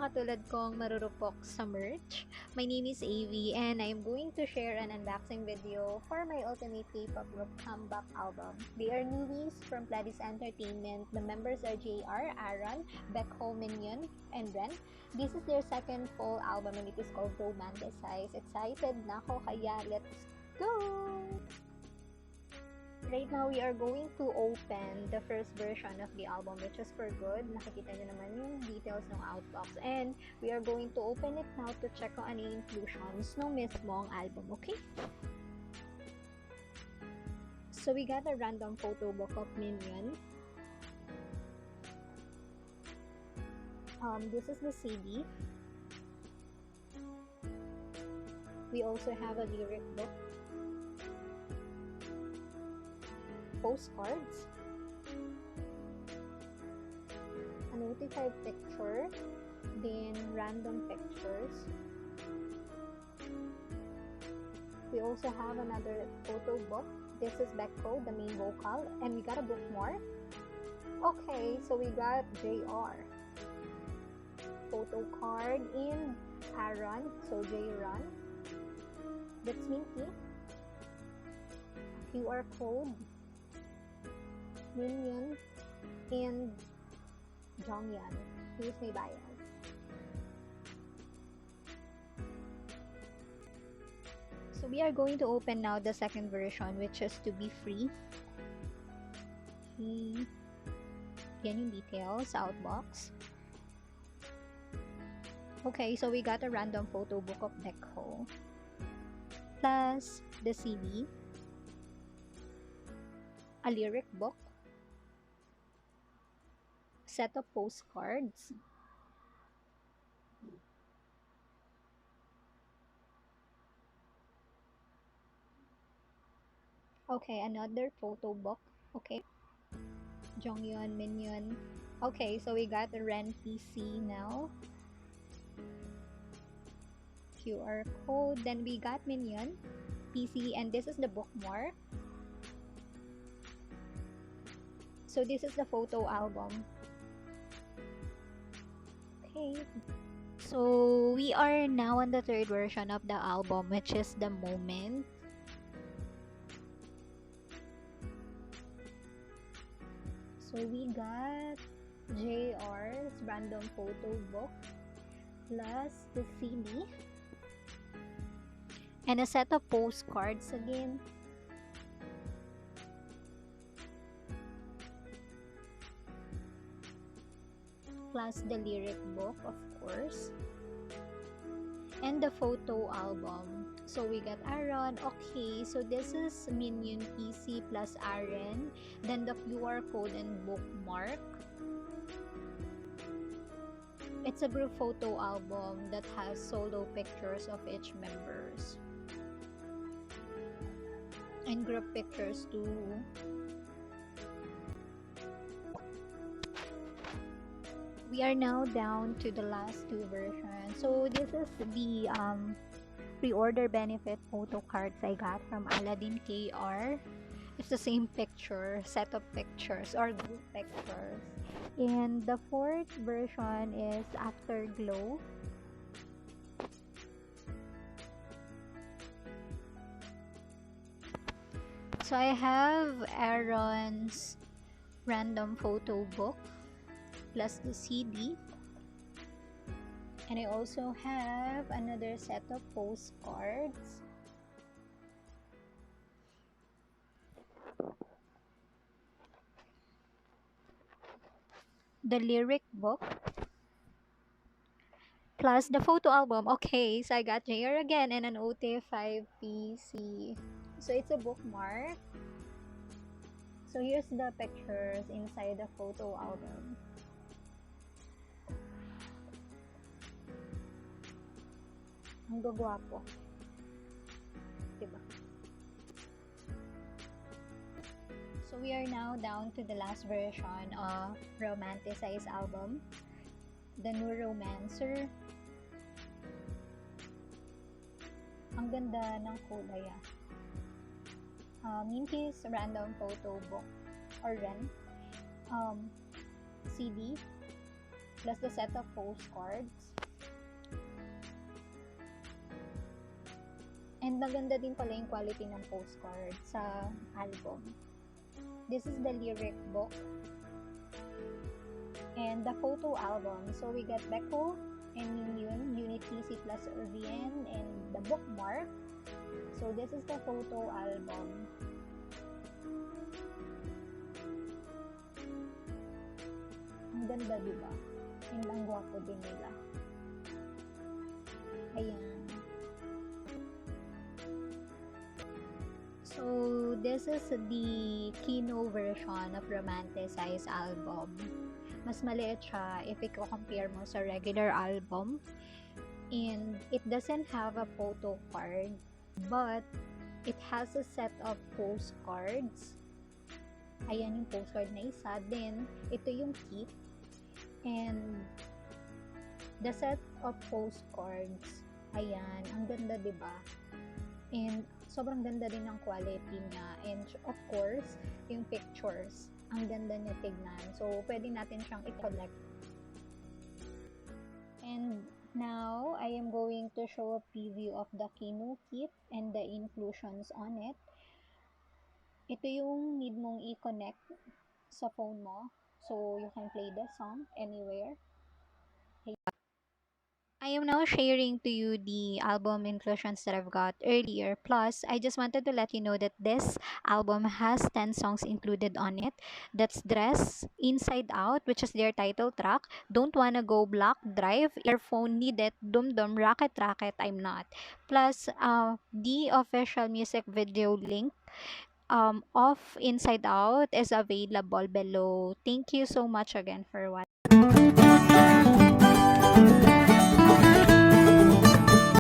katulad kong marurupok sa merch. My name is AV and I'm going to share an unboxing video for my ultimate K-pop group comeback album. They are newbies from Pladis Entertainment. The members are JR, Aaron, Becko, Minyon, and Ren. This is their second full album and it is called Romanticize. Excited na ako, kaya let's go! Right now, we are going to open the first version of the album, which is for good. Nakikita nyo naman yung details ng outbox. And we are going to open it now to check kung ano yung inclusions ng mismong album, okay? So, we got a random photo book of Minyon. This is the CD. We also have a lyric book. Postcards, a notified picture, then random pictures. We also have another photo book. This is Becko, the main vocal, and we got a bookmark. Okay, so we got JR. Photo card in Aaron, so J-Run. That's Minky. QR code. Minyon and Jonghyun. Here's my bias. So we are going to open now the second version, which is to be free. Yan yung details, outbox. Okay, so we got a random photo book of Becko plus the CD, a lyric book, set of postcards, okay, another photo book, okay, Jonghyun, Minyon. Okay, so we got the Ren PC now, QR code, then we got Minyon PC, and this is the bookmark. So this is the photo album. Okay. So we are now on the third version of the album, which is The Moment. So we got JR's random photo book plus the CD and a set of postcards again. Plus the lyric book, of course, and the photo album. So we got Aaron. Okay, so this is Minyon PC plus Aaron, then the QR code and bookmark. It's a group photo album that has solo pictures of each members and group pictures too. We are now down to the last two versions. So this is the pre-order benefit photo cards I got from Aladdin KR. It's the same picture, set of pictures or group pictures. And the fourth version is Afterglow. So I have Aaron's random photo book plus the CD, and I also have another set of postcards, the lyric book plus the photo album. Okay, so I got JR again and an OT5 PC. So it's a bookmark. So here's the pictures inside the photo album. Ang gagwapo. Diba? So we are now down to the last version of Romanticize album, The New Romancer. Ang ganda ng kulay Minky's random photo book or Ren, CD plus the set of postcards, And maganda din pala yung quality ng postcard sa album. This is the lyric book and the photo album. So we got Beko and Yun, Unity, C plus VN, and the bookmark. So this is the photo album. Ang ganda, diba? And ang gwapo din nila. Ayan. So this is the KIHNO version of Romanticize album. Mas maliit siya if i-compare mo sa regular album. And it doesn't have a photo card, but it has a set of postcards. Ayan yung postcard na isa. Then, ito yung kit. And the set of postcards, ayan, ang ganda, diba? And sobrang ganda din ng quality niya. And of course, yung pictures, ang ganda niya tignan. So, pwede natin siyang i-collect. And now, I am going to show a preview of the KIHNO kit and the inclusions on it. Ito yung need mong i-connect sa phone mo. So, you can play the song anywhere. I am now sharing to you the album inclusions that I've got earlier. Plus, I just wanted to let you know that this album has 10 songs included on it. That's Dress, Inside Out, which is their title track, Don't Wanna Go Black, Drive, Earphone, Need It, Dum Dum, Rocket Rocket, I'm Not. Plus, the official music video link of Inside Out is available below. Thank you so much again for watching.